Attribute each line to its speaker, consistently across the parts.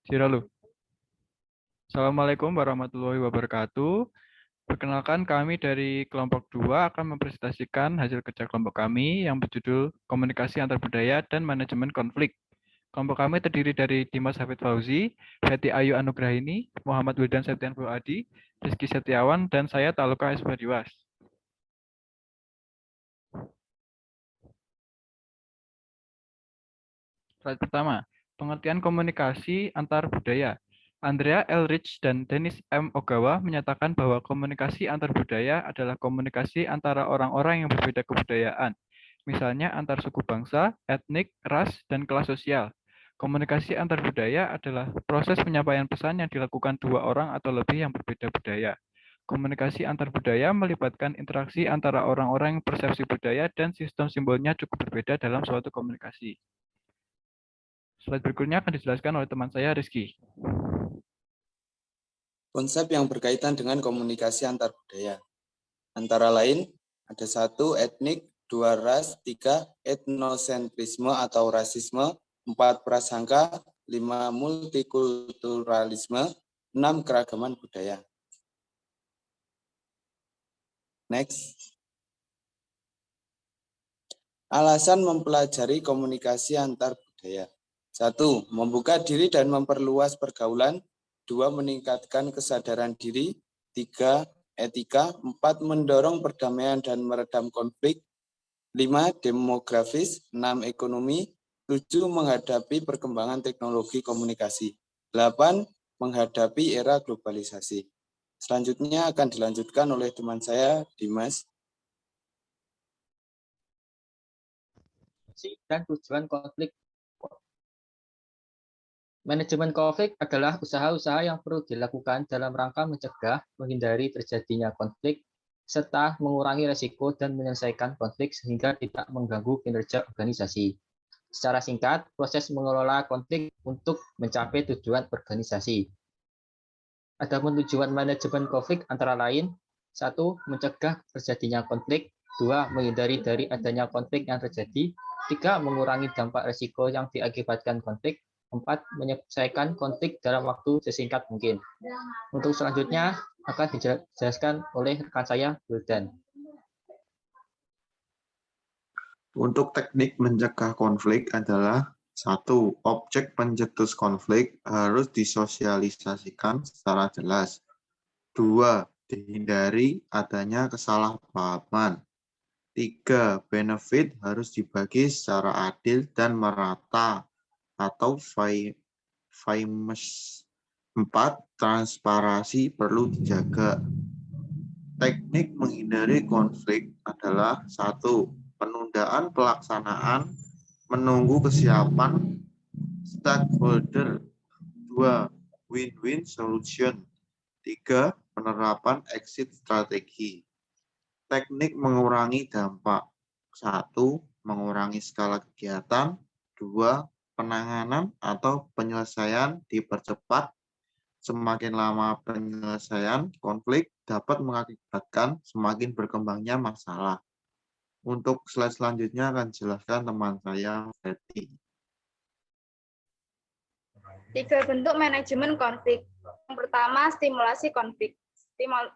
Speaker 1: Siralu. Assalamualaikum warahmatullahi wabarakatuh. Perkenalkan, kami dari kelompok 2 akan mempresentasikan hasil kerja kelompok kami yang berjudul Komunikasi Antar Budaya dan Manajemen Konflik. Kelompok kami terdiri dari Dimas Hafid Fauzi, Feti Ayu Anugrahini, Muhammad Wildan Septian Fuadi, Rizky Setiawan, dan saya Taluka Esbadiwas. Slide pertama, pengertian komunikasi antar budaya. Andrea Elrich dan Dennis M. Ogawa menyatakan bahwa komunikasi antar budaya adalah komunikasi antara orang-orang yang berbeda kebudayaan, misalnya antar suku bangsa, etnik, ras, dan kelas sosial. Komunikasi antar budaya adalah proses penyampaian pesan yang dilakukan dua orang atau lebih yang berbeda budaya. Komunikasi antar budaya melibatkan interaksi antara orang-orang yang persepsi budaya dan sistem simbolnya cukup berbeda dalam suatu komunikasi. Slide berikutnya akan dijelaskan oleh teman saya, Rizky.
Speaker 2: Konsep yang berkaitan dengan komunikasi antar budaya. Antara lain, ada 1, etnik, 2, ras, 3, etnosentrisme atau rasisme, 4, prasangka, 5, multikulturalisme, 6, keragaman budaya. Next. Alasan mempelajari komunikasi antar budaya. 1, membuka diri dan memperluas pergaulan. 2, meningkatkan kesadaran diri. 3, etika. 4, mendorong perdamaian dan meredam konflik. 5, demografis. 6, ekonomi. 7, menghadapi perkembangan teknologi komunikasi. 8, menghadapi era globalisasi. Selanjutnya akan dilanjutkan oleh teman saya, Dimas.
Speaker 3: Dan tujuan konflik. Manajemen konflik adalah usaha-usaha yang perlu dilakukan dalam rangka mencegah, menghindari terjadinya konflik, serta mengurangi risiko dan menyelesaikan konflik sehingga tidak mengganggu kinerja organisasi. Secara singkat, proses mengelola konflik untuk mencapai tujuan organisasi. Adapun tujuan manajemen konflik antara lain, 1, mencegah terjadinya konflik, 2, menghindari dari adanya konflik yang terjadi, 3, mengurangi dampak risiko yang diakibatkan konflik, 4, menyelesaikan konflik dalam waktu sesingkat mungkin. Untuk selanjutnya akan dijelaskan oleh rekan saya, Wildan.
Speaker 4: Untuk teknik mencegah konflik adalah 1. Objek pencetus konflik harus disosialisasikan secara jelas. 2. Dihindari adanya kesalahpahaman. 3. Benefit harus dibagi secara adil dan merata atau famous. 4. Transparansi perlu dijaga. Teknik menghindari konflik adalah 1. Penundaan pelaksanaan, menunggu kesiapan stakeholder. 2. Win-win solution. 3. Penerapan exit strategi. Teknik mengurangi dampak. 1. Mengurangi skala kegiatan. 2. Penanganan atau penyelesaian dipercepat. Semakin lama penyelesaian konflik dapat mengakibatkan semakin berkembangnya masalah. Untuk slide selanjutnya akan dijelaskan teman saya, Feti.
Speaker 5: 3 bentuk manajemen konflik. Yang pertama, stimulasi konflik.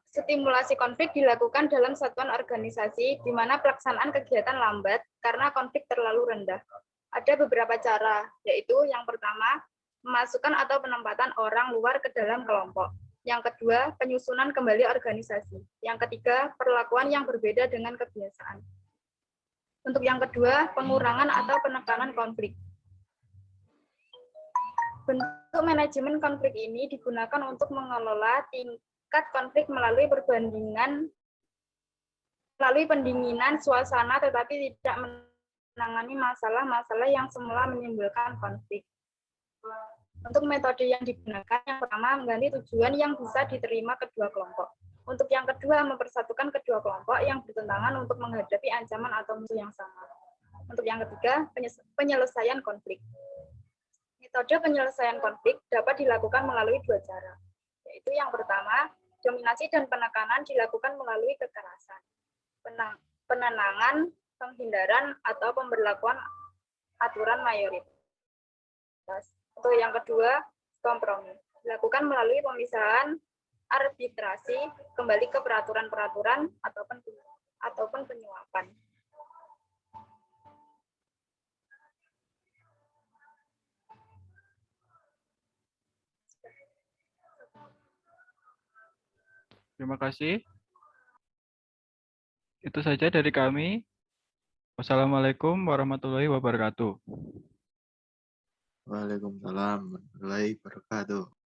Speaker 5: Stimulasi konflik dilakukan dalam satuan organisasi di mana pelaksanaan kegiatan lambat karena konflik terlalu rendah. Ada beberapa cara, yaitu yang pertama, memasukkan atau penempatan orang luar ke dalam kelompok. Yang kedua, penyusunan kembali organisasi. Yang ketiga, perlakuan yang berbeda dengan kebiasaan. Untuk yang kedua, pengurangan atau penekanan konflik. Bentuk manajemen konflik ini digunakan untuk mengelola tingkat konflik melalui pendinginan suasana tetapi tidak menangani masalah-masalah yang semula menimbulkan konflik. Untuk metode yang digunakan, yang pertama, mengganti tujuan yang bisa diterima kedua kelompok. Untuk yang kedua, mempersatukan kedua kelompok yang bertentangan untuk menghadapi ancaman atau musuh yang sama. Untuk yang ketiga, penyelesaian konflik. Metode penyelesaian konflik dapat dilakukan melalui 2 cara, yaitu yang pertama, dominasi dan penekanan dilakukan melalui kekerasan, penenangan, penghindaran, atau pemberlakuan aturan mayoritas. Untuk yang kedua, kompromi. Dilakukan melalui pemisahan arbitrasi kembali ke peraturan-peraturan ataupun penyuapan.
Speaker 1: Terima kasih. Itu saja dari kami. Wassalamualaikum warahmatullahi wabarakatuh.
Speaker 4: Waalaikumsalam warahmatullahi wabarakatuh.